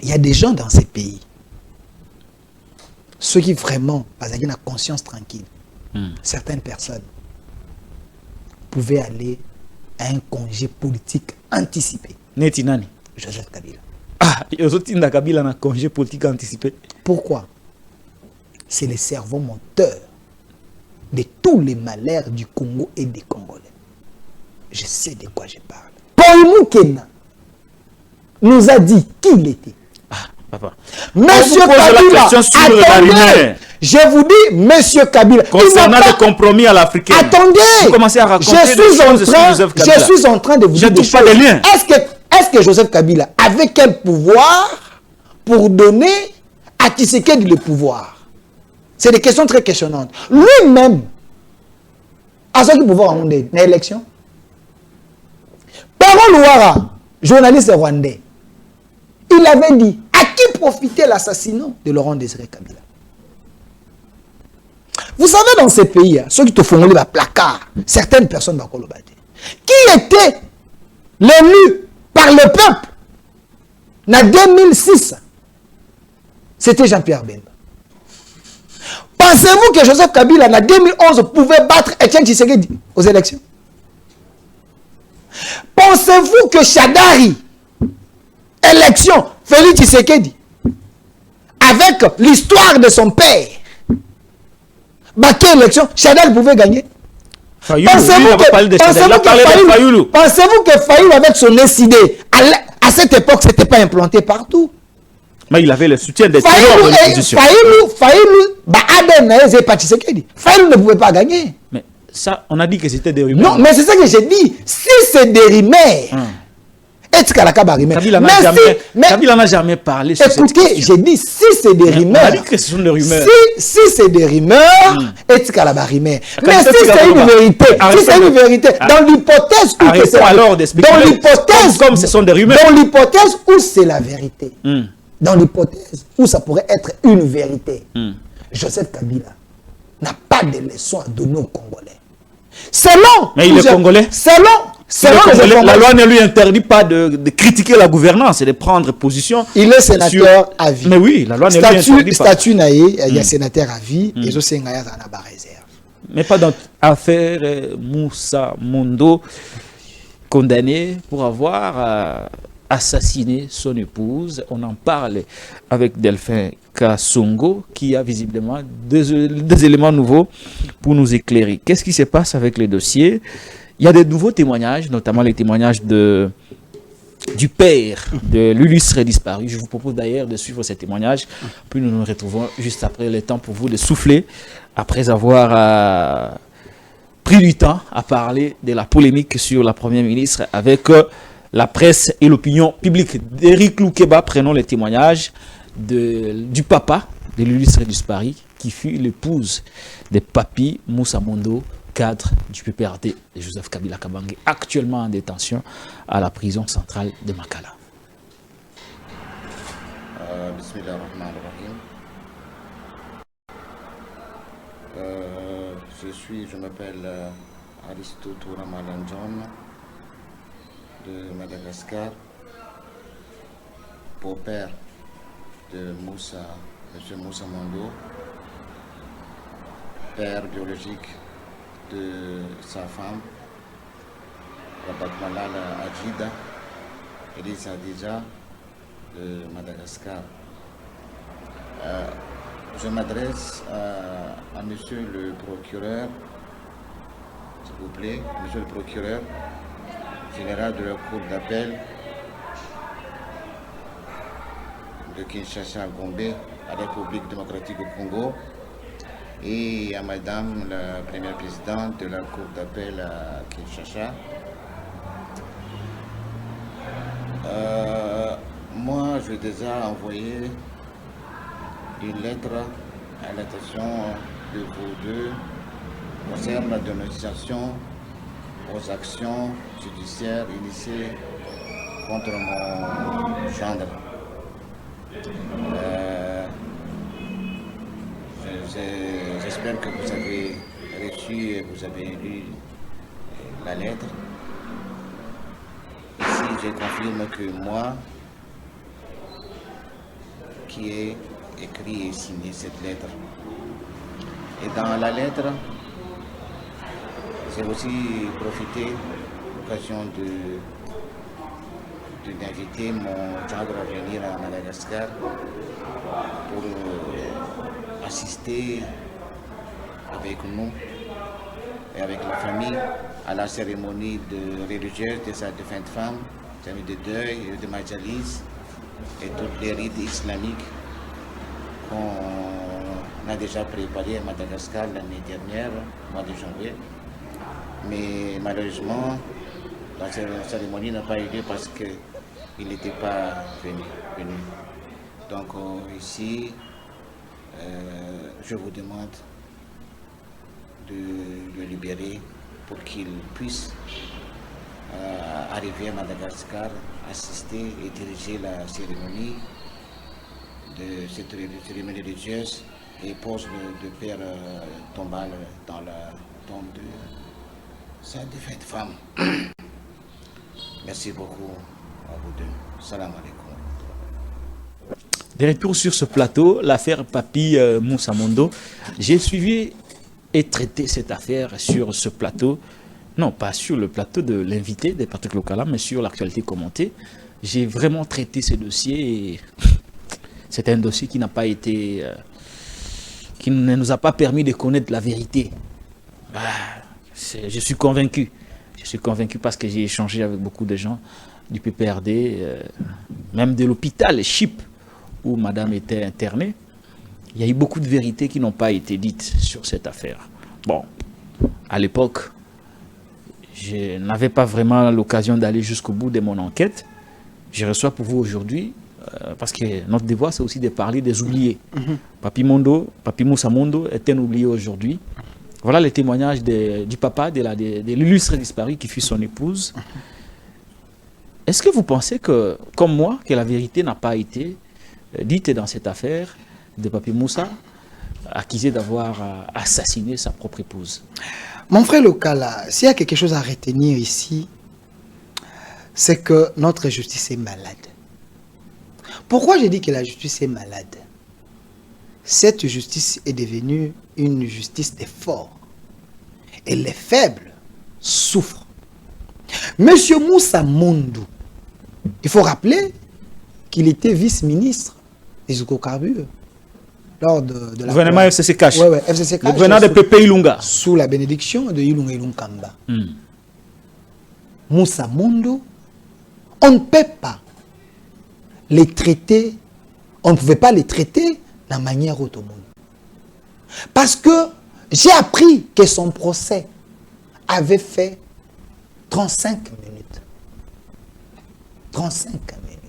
Il y a des gens dans ces pays, ceux qui vraiment, parce qu'ils ont la conscience tranquille, certaines personnes pouvaient aller à un congé politique anticipé. Netinani. Joseph Kabila. Ah, Yozotinda Kabila a un congé politique anticipé. Pourquoi? C'est le cerveau moteur de tous les malheurs du Congo et des Congolais. Je sais de quoi je parle. Paul Moukena nous a dit qui il était. Ah, papa. Monsieur Kabila, attendez, je vous dis, Monsieur Kabila, concernant le compromis à l'Africaine. Attendez, vous commencez à raconter je suis en train de vous dire pas des liens. Est-ce que Joseph Kabila avait quel pouvoir pour donner à Tshisekedi le pouvoir? C'est des questions très questionnantes. Lui-même, à ce qu'il pouvoir en l'élection, Parole Ouara, journaliste rwandais, il avait dit à qui profitait l'assassinat de Laurent Désiré Kabila. Vous savez, dans ces pays, ceux qui te font le placard, certaines personnes vont le battre. Qui était l'élu par le peuple en 2006? C'était Jean-Pierre Bemba. Pensez-vous que Joseph Kabila en 2011 pouvait battre Etienne Tshisekedi aux élections? Pensez-vous que Shadari, élection, Félix Tshisekedi, avec l'histoire de son père, quelle élection, Shadari pouvait gagner? Pensez-vous que Fayoulou, avec son SID, à cette époque, ce n'était pas implanté partout? Mais il avait le soutien des ténors de l'opposition. Fayoulou ne pouvait pas gagner. Mais ça, on a dit que c'était des rumeurs. Non, mais c'est ça que j'ai dit. Si c'est des rumeurs, Kabila n'a jamais parlé sur écoutez, j'ai dit si c'est des rumeurs. On a dit que ce sont des rumeurs. Si c'est des rumeurs, mais si c'est une vérité, dans l'hypothèse où comme ce sont des rumeurs, dans l'hypothèse où c'est la vérité, dans l'hypothèse où ça pourrait être une vérité, Joseph Kabila n'a pas de leçon à donner aux Congolais. Selon, mais il est Congolais. La loi ne lui interdit pas de critiquer la gouvernance et de prendre position. Il est sénateur à vie. Mais oui, la loi ne lui interdit pas. Statut naïe, il y a sénateur à vie, et je sais qu'il y a une réserve. Mais pas dans l'affaire Moussa Mondo, condamné pour avoir assassiné son épouse. On en parle avec Delphin Kassongo, qui a visiblement des éléments nouveaux pour nous éclairer. Qu'est-ce qui se passe avec les dossiers? Il y a de nouveaux témoignages, notamment les témoignages du père de l'illustre disparu. Je vous propose d'ailleurs de suivre ces témoignages. Puis nous nous retrouvons juste après le temps pour vous de souffler, après avoir pris du temps à parler de la polémique sur la première ministre avec la presse et l'opinion publique. D'Éric Loukeba, prenons les témoignages du papa de l'illustre disparu, qui fut l'épouse de Papi Moussa Mondo, cadre du PPRD de Joseph Kabila Kabange, actuellement en détention à la prison centrale de Makala. Je m'appelle Aristo Toura Malanjon de Madagascar, beau-père de M. Moussa Mondo, père biologique de sa femme, Rabat Malala Adjida, Elisa Adija de Madagascar. Je m'adresse à monsieur le procureur, s'il vous plaît, monsieur le procureur général de la Cour d'appel de Kinshasa Gombe à la République démocratique du Congo, et à madame la première présidente de la Cour d'appel à Kinshasa. Moi, j'ai déjà envoyé une lettre à l'attention de vous deux concernant la dénonciation aux actions judiciaires initiées contre mon gendre. J'espère que vous avez reçu et vous avez lu la lettre. Ici, je confirme que moi, qui est écrit et signé cette lettre. Et dans la lettre, j'ai aussi profité de l'occasion d'inviter mon gendre à venir à Madagascar pour assister avec nous et avec la famille à la cérémonie religieuse de sa défunte femme, cérémonie de deuil et de Majalis et toutes les rites islamiques qu'on a déjà préparées à Madagascar l'année dernière, au mois de janvier. Mais malheureusement, la cérémonie n'a pas eu lieu parce qu'il n'était pas venu. Donc ici, je vous demande de le libérer pour qu'il puisse arriver à Madagascar, assister et diriger la cérémonie de cette cérémonie religieuse et pose le père tombal dans la tombe de sa défunte femme. Merci beaucoup à vous deux. Salam alaikum. De retour sur ce plateau, l'affaire Papi Moussa Mondo. J'ai suivi et traité cette affaire sur ce plateau. Non, pas sur le plateau de l'invité des Patrick Lokala, mais sur l'actualité commentée. J'ai vraiment traité ce dossier. Et c'est un dossier qui n'a pas été... qui ne nous a pas permis de connaître la vérité. Je suis convaincu. Je suis convaincu parce que j'ai échangé avec beaucoup de gens du PPRD, même de l'hôpital Chip, où madame était internée. Il y a eu beaucoup de vérités qui n'ont pas été dites sur cette affaire. Bon, à l'époque, je n'avais pas vraiment l'occasion d'aller jusqu'au bout de mon enquête. Je reçois pour vous aujourd'hui, parce que notre devoir, c'est aussi de parler des oubliés. Papi Moussa Mondo est un oublié aujourd'hui. Voilà le témoignage du papa de l'illustre disparu qui fut son épouse. Est-ce que vous pensez que, comme moi, que la vérité n'a pas été dite dans cette affaire de Papi Moussa, accusé d'avoir assassiné sa propre épouse? Mon frère Lokala, s'il y a quelque chose à retenir ici, c'est que notre justice est malade. Pourquoi je dis que la justice est malade? Cette justice est devenue une justice des forts. Et les faibles souffrent. Monsieur Moussa Mondo, il faut rappeler qu'il était vice-ministre des hydrocarbures lors de la... Le gouvernement FCC Cash. Ouais, FCC Cash. Le gouvernement de Pépé Ilunga. Sous la bénédiction de Ilunga Ilunkamba. Moussa Mondo, on ne peut pas les traiter, on ne pouvait pas les traiter de la manière autonome. Parce que j'ai appris que son procès avait fait 35 minutes. 35 minutes.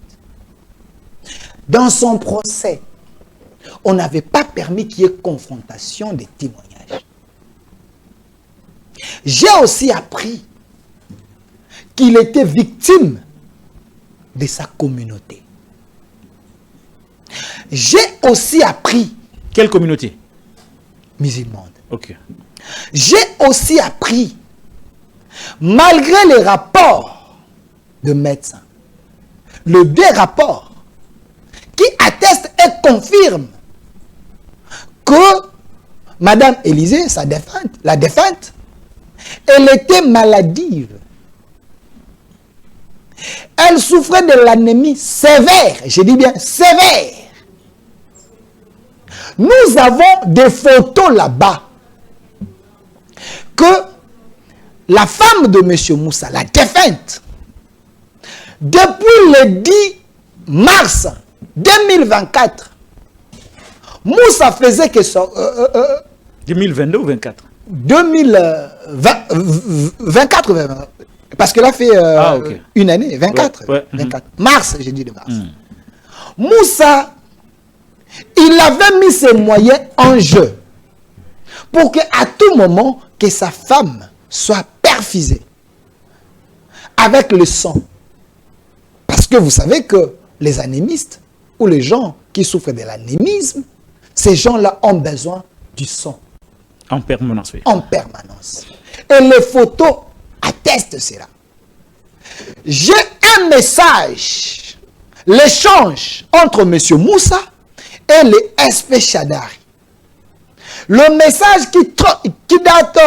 Dans son procès, on n'avait pas permis qu'il y ait confrontation des témoignages. J'ai aussi appris qu'il était victime de sa communauté. J'ai aussi appris... Quelle communauté? Musulmane. Ok. J'ai aussi appris, malgré les rapports de médecins, les deux rapports qui attestent et confirment que Madame Élisée, la défunte, elle était maladive. Elle souffrait de l'anémie sévère, je dis bien sévère. Nous avons des photos là-bas que la femme de M. Moussa, la défunte, depuis le 10 mars 2024, Moussa faisait que son... 2022 ou 24? 2024, parce qu'elle a fait une année, 24. Ouais. 24. Mars, j'ai dit de mars. Moussa, il avait mis ses moyens en jeu pour qu'à tout moment, que sa femme soit perfusée avec le sang. Parce que vous savez que les anémistes ou les gens qui souffrent de l'anémisme, ces gens-là ont besoin du sang. En permanence, oui. En permanence. Et les photos attestent cela. J'ai un message, l'échange entre M. Moussa et les SP Chadari. Le message qui date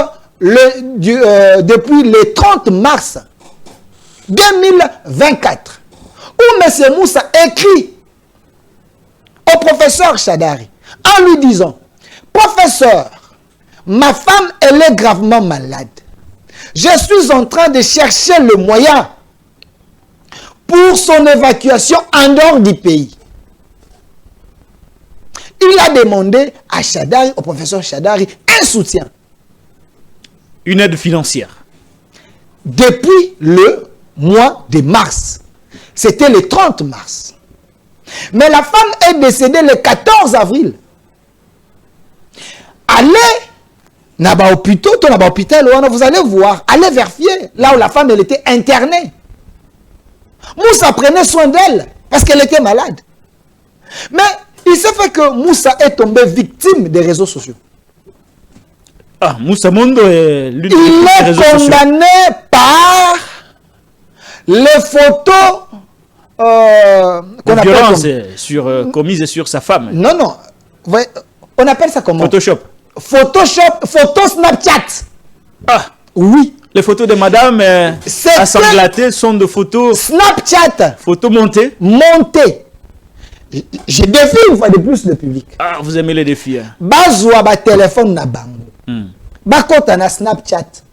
depuis le 30 mars 2024, où M. Moussa écrit au professeur Chadari en lui disant: professeur, ma femme, elle est gravement malade. Je suis en train de chercher le moyen pour son évacuation en dehors du pays. Il a demandé à Chadari, au professeur Chadari, un soutien. Une aide financière. Depuis le mois de mars. C'était le 30 mars. Mais la femme est décédée le 14 avril. Allez dans l'hôpital, vous allez voir, allez vérifier là où la femme elle était internée. Moussa prenait soin d'elle parce qu'elle était malade. Mais il s'est fait que Moussa est tombé victime des réseaux sociaux. Ah, Moussa Mondo est l'une des réseaux sociaux. Il est condamné par les photos qu'on appelle commises sur sa femme. Non, non. On appelle ça comment? Photoshop. Photo Snapchat. Ah, oui. Les photos de madame assanglatées sont de photos Snapchat. Photos montées. Montées. Je défie une fois de plus le public. Ah, vous aimez les défis. Hein? Bazwa ba téléphone na bango. Bakota na Snapchat.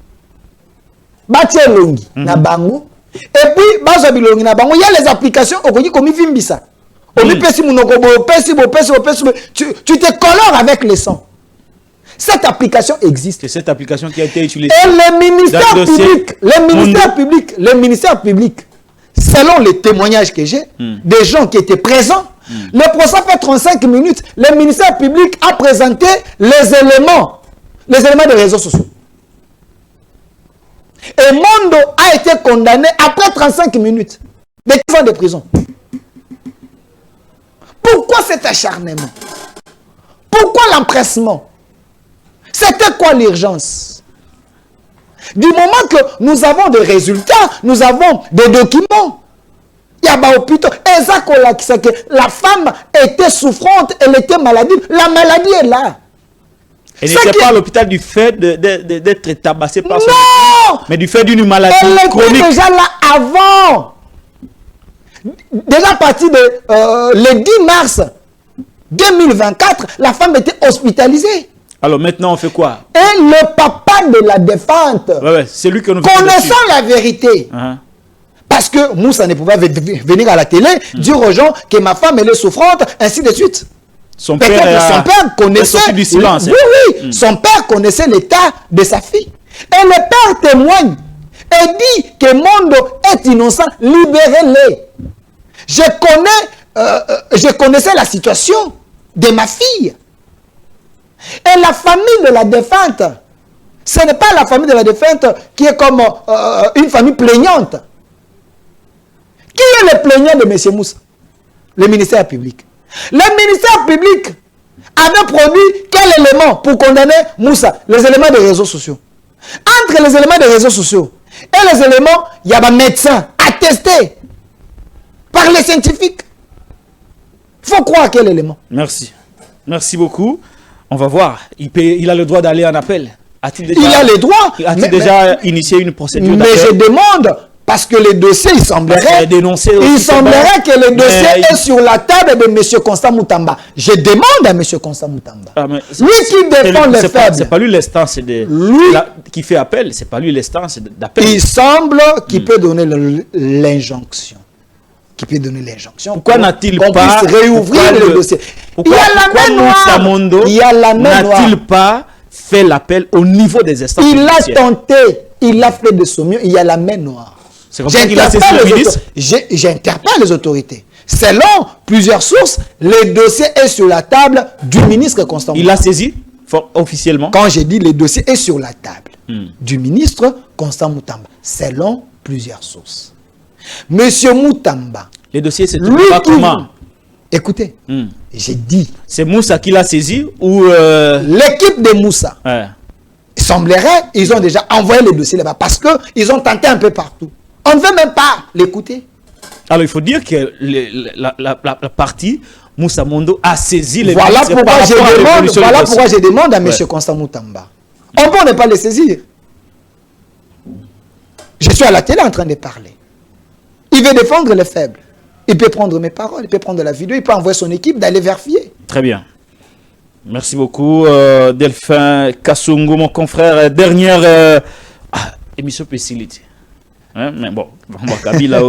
Batie longi na bango. Et puis bazwa bilongi na bango. Il y a les applications okoki komi vimbisa. Omi pesi munoko bo pesi. Tu te colores avec les sons. Cette application existe. C'est cette application qui a été utilisée. Et le ministère public, selon les témoignages que j'ai, des gens qui étaient présents, le procès fait 35 minutes. Le ministère public a présenté les éléments des réseaux sociaux. Et Mondo a été condamné après 35 minutes. De 15 ans de prison. Pourquoi cet acharnement? Pourquoi l'empressement? C'était quoi l'urgence? Du moment que nous avons des résultats, nous avons des documents. Il y a des hôpitaux. La femme était souffrante, elle était maladive. La maladie est là. Elle n'était pas à l'hôpital du fait d'être tabassée par son non, mais du fait d'une maladie chronique. Elle était déjà là avant. Déjà à partir de le 10 mars 2024, la femme était hospitalisée. Alors maintenant, on fait quoi? Et le papa de la défunte, c'est lui que nous connaissant la vérité, parce que Moussa ne pouvait venir à la télé, dire aux gens que ma femme elle est souffrante, ainsi de suite. Son père connaissait du silence. Oui, son père connaissait l'état de sa fille. Et le père témoigne et dit que Mondo est innocent, libérez-les. Je connaissais la situation de ma fille. Et la famille de la défunte, ce n'est pas la famille de la défunte qui est comme une famille plaignante. Qui est le plaignant de M. Moussa? Le ministère public. Le ministère public avait produit quel élément pour condamner Moussa? Les éléments des réseaux sociaux. Entre les éléments des réseaux sociaux et les éléments, il y a un médecin attesté par les scientifiques. Il faut croire quel élément. Merci. Merci beaucoup. On va voir. Il a le droit d'aller en appel. Il a le droit. A-t-il déjà initié une procédure d'appel? Mais je demande, parce que le dossier, il semblerait que le dossier est sur la table de M. Constant Moutamba. Je demande à M. Constant Moutamba. Lui qui défend les faibles. C'est pas lui l'instance qui fait appel. C'est pas lui l'instance d'appel. Il semble qu'il peut donner l'injonction. Pourquoi n'a-t-il pas réouvrir le dossier? Pourquoi Moussa Mondo n'a-t-il pas fait l'appel au niveau des instances? Il a tenté, il a fait de son mieux, il y a la main noire. C'est comme ça qu'il a saisi le ministre? J'interpelle les autorités. Selon plusieurs sources, le dossier est sur la table du ministre Constant Moutamba. Il l'a saisi officiellement? Quand j'ai dit le dossier est sur la table du ministre Constant Moutamba, selon plusieurs sources. Monsieur Moutamba. Le dossier, c'est pas comment? Écoutez, j'ai dit. C'est Moussa qui l'a saisi ou l'équipe de Moussa? Il semblerait, ils ont déjà envoyé le dossier là-bas parce qu'ils ont tenté un peu partout. On ne veut même pas l'écouter. Alors, il faut dire que la partie Moussa Mondo a saisi les Voilà ministres pourquoi par je rapport à demande, l'évolution voilà du pourquoi je dossier. demande à M. Ouais. Constant Moutamba. On peut ne pas le saisir. Je suis à la télé en train de parler. Il veut défendre les faibles. Il peut prendre mes paroles, il peut prendre la vidéo, il peut envoyer son équipe d'aller vérifier. Très bien. Merci beaucoup, Delphin Kassungu, mon confrère. Dernière émission Pessility. Hein? Mais bon, on va Kabila.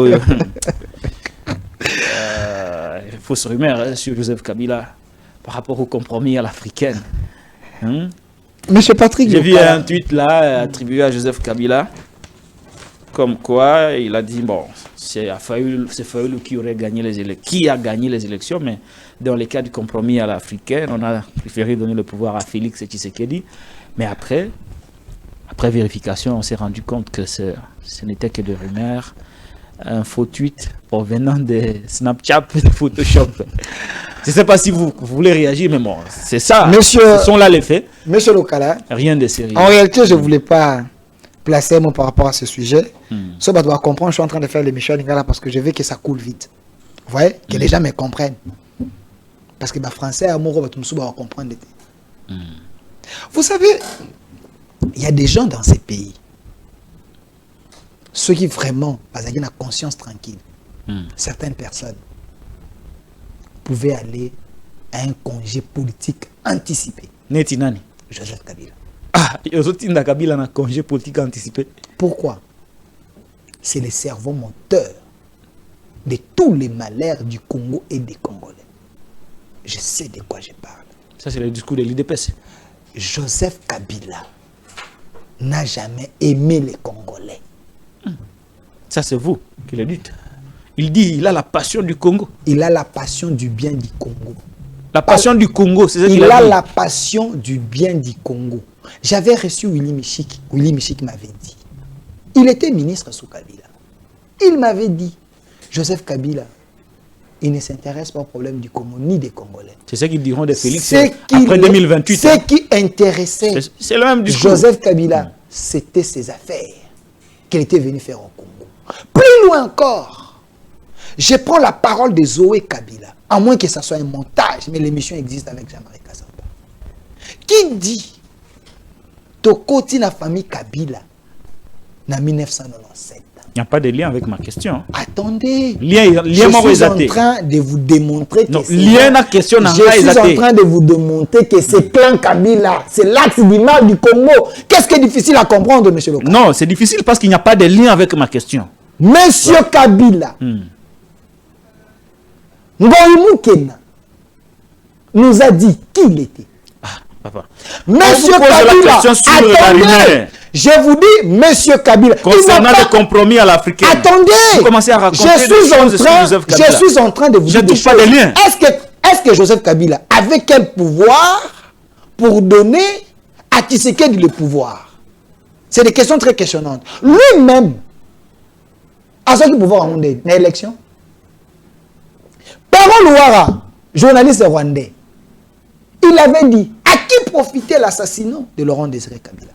Fausse rumeur hein, sur Joseph Kabila par rapport au compromis à l'africaine. Hein? Monsieur Patrick, J'ai vu un tweet là attribué à Joseph Kabila. Comme quoi, il a dit, bon, c'est Fayoulou qui aurait gagné les élections, qui a gagné les élections, mais dans le cas du compromis à l'africaine, on a préféré donner le pouvoir à Félix Tshisekedi. Mais après vérification, on s'est rendu compte que ce n'était que des rumeurs, un faux tweet provenant de Snapchat, de Photoshop. Je ne sais pas si vous voulez réagir, mais bon, c'est ça. Monsieur, ce sont là les faits. Monsieur Lokala, Rien de sérieux. en réalité, je ne voulais pas placer un mot par rapport à ce sujet. Ça doit comprendre, je suis en train de faire l'émission Lingala parce que je veux que ça coule vite. Vous voyez, que les gens me comprennent. Parce que les Français, amoureux, va comprendre. Vous savez, il y a des gens dans ces pays, ceux qui vraiment, parce qu'ils ont la conscience tranquille, certaines personnes pouvaient aller à un congé politique anticipé. Netinani. Joseph Kabila. Ah, il y a Kabila un congé politique anticipé. Pourquoi? C'est le cerveau moteur de tous les malheurs du Congo et des Congolais. Je sais de quoi je parle. Ça, c'est le discours de l'IDPS. Joseph Kabila n'a jamais aimé les Congolais. Ça, c'est vous qui le dites. Il dit il a la passion du Congo. Il a la passion du bien du Congo. La passion du Congo, c'est ça qu'il Il a a dit. la passion du bien du Congo. J'avais reçu Willy Michik. Willy Michik m'avait dit. Il était ministre sous Kabila. Il m'avait dit, Joseph Kabila, il ne s'intéresse pas au problème du Congo ni des Congolais. C'est ce qu'ils diront de Félix Ce après 2028. Ce qui intéressait C'est le même discours. Joseph Kabila, c'était ses affaires qu'il était venu faire au Congo. Plus loin encore, je prends la parole de Zoé Kabila, à moins que ça soit un montage, mais l'émission existe avec Jean-Marie Kassamba, qui dit Tokoti na famille Kabila en 1997. Il n'y a pas de lien avec ma question. Attendez, Lien je suis exaté. en train de vous démontrer que Non, c'est lien vrai. na question n'a Je pas suis en exaté. train de vous démontrer que c'est clan Kabila, c'est l'axe du mal du Congo. Qu'est-ce qui est difficile à comprendre, monsieur Loka? Non, c'est difficile parce qu'il n'y a pas de lien avec ma question. Monsieur Kabila, Ngoïmou Kena nous a dit qui il était. Papa. Monsieur On vous pose la Kabila, question sur la attendez, rumeur. je vous dis, Monsieur Kabila, il Concernant n'a pas- le compromis à l'africaine. Attendez, Vous commencez à raconter je des suis en choses sur train, Joseph Kabila. je suis en train de vous Je dire des touche pas choses. les liens. Est-ce que Joseph Kabila avait quel pouvoir pour donner à Tshisekedi le pouvoir? C'est des questions très questionnantes. Lui-même, à ce qu'il pouvoir en l'élection, Parole Ouara, journaliste rwandais, il avait dit à qui profitait l'assassinat de Laurent Désiré Kabila.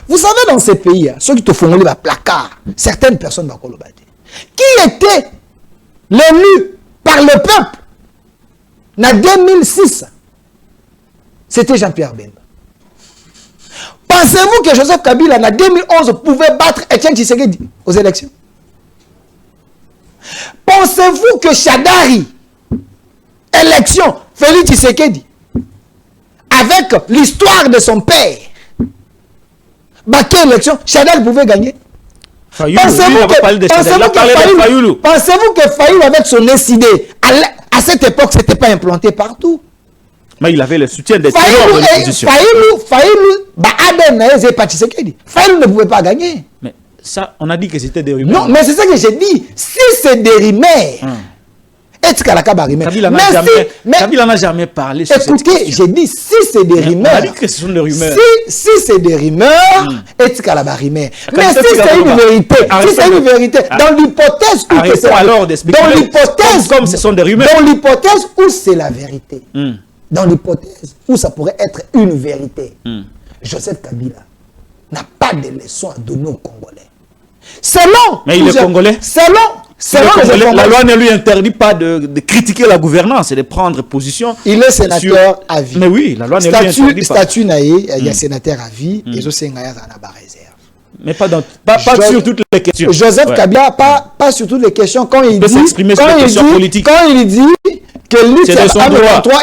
Vous savez, dans ces pays, ceux qui te font le placard, certaines personnes vont le battre. Qui était l'élu par le peuple en 2006? C'était Jean-Pierre Bemba. Pensez-vous que Joseph Kabila en 2011 pouvait battre Etienne Tshisekedi aux élections? Pensez-vous que Chadari, élection, Félix Tshisekedi, avec l'histoire de son père, quelle élection, Chadari pouvait gagner? Pensez-vous que Fayoulou, avec son SID, à cette époque, ce n'était pas implanté partout? Mais il avait le soutien des ténors de l'opposition. Fayoulou ne pouvait pas gagner. Mais ça, on a dit que c'était des rumeurs. Non, mais c'est ça que j'ai dit. Si c'est des rumeurs, Kabila n'a jamais parlé sur cette écoutez, question. j'ai dit si c'est des rumeurs. On a dit que ce sont des rumeurs. Si c'est des rumeurs, est-ce qu'elle a pas rumeur? Mais Quand si c'est une vérité, si c'est une vérité, dans l'hypothèse où Arrêtons c'est alors d'expliquer. dans l'hypothèse Comme ce sont des rumeurs. Dans l'hypothèse où c'est la vérité. Dans l'hypothèse où ça pourrait être une vérité. Joseph Kabila n'a pas de leçon à donner aux Congolais. Selon. Mais il est congolais. Selon la loi ne lui interdit pas de critiquer la gouvernance et de prendre position. Il est sénateur à vie. Mais oui, la loi ne lui interdit pas. Statut naïe, il y a sénateur à vie, et zo sengaya za na ba réserve. Mais pas sur toutes les questions. Joseph Kabila, pas sur toutes les questions. Quand il dit, s'exprimer sur les questions politiques. Quand il dit que l'UTM est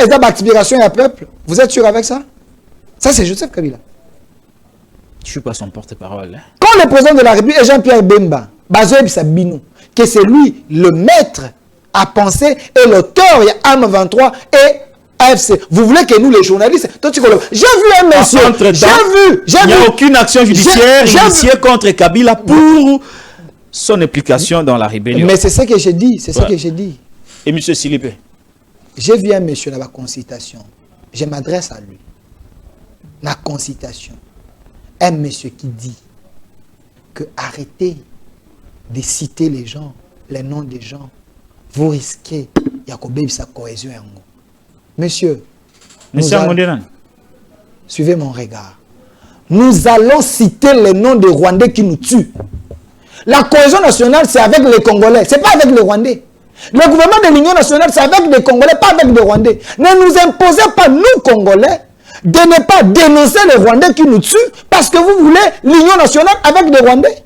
une aspiration à peuple, vous êtes sûr avec ça? Ça, c'est Joseph Kabila. Je ne suis pas son porte-parole. Hein. Quand le président de la République est Jean-Pierre Bemba, Bazoeb Sabino, que c'est lui le maître à penser et l'auteur, il y a AM23 et AFC. Vous voulez que nous, les journalistes, j'ai vu un monsieur, il n'y a aucune action judiciaire initiée contre Kabila pour son implication dans la rébellion. Mais c'est ce que j'ai dit, c'est ce que j'ai dit. Et M. Silipé? J'ai vu un monsieur dans la consultation. Je m'adresse à lui. La consultation. Un monsieur qui dit que arrêtez de citer les gens, les noms des gens. Vous risquez, il y a sa cohésion. Monsieur, suivez mon regard. Nous allons citer les noms des Rwandais qui nous tuent. La cohésion nationale, c'est avec les Congolais, c'est pas avec les Rwandais. Le gouvernement de l'Union nationale, c'est avec les Congolais, pas avec les Rwandais. Ne nous imposez pas, nous Congolais, de ne pas dénoncer les Rwandais qui nous tuent parce que vous voulez l'Union nationale avec des Rwandais.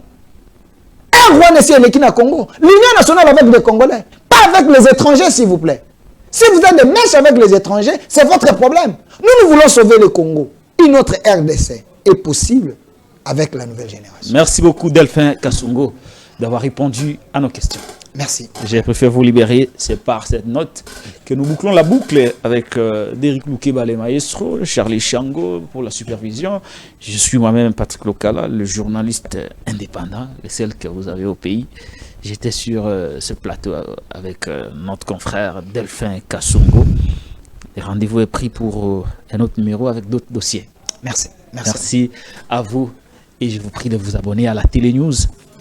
Un Rwandais, c'est l'équipe à Congo. L'Union nationale avec des Congolais, pas avec les étrangers, s'il vous plaît. Si vous êtes des mèches avec les étrangers, c'est votre problème. Nous voulons sauver le Congo. Une autre RDC est possible avec la nouvelle génération. Merci beaucoup, Delphin Kasongo, d'avoir répondu à nos questions. Merci. J'ai préféré vous libérer. C'est par cette note que nous bouclons la boucle avec Derrick Loukeba, le maestro, Charlie Chango pour la supervision. Je suis moi-même Patrick Lokala, le journaliste indépendant, le seul que vous avez au pays. J'étais sur ce plateau avec notre confrère Delphin Kasongo. Le rendez-vous est pris pour un autre numéro avec d'autres dossiers. Merci. Merci à vous et je vous prie de vous abonner à la Télé News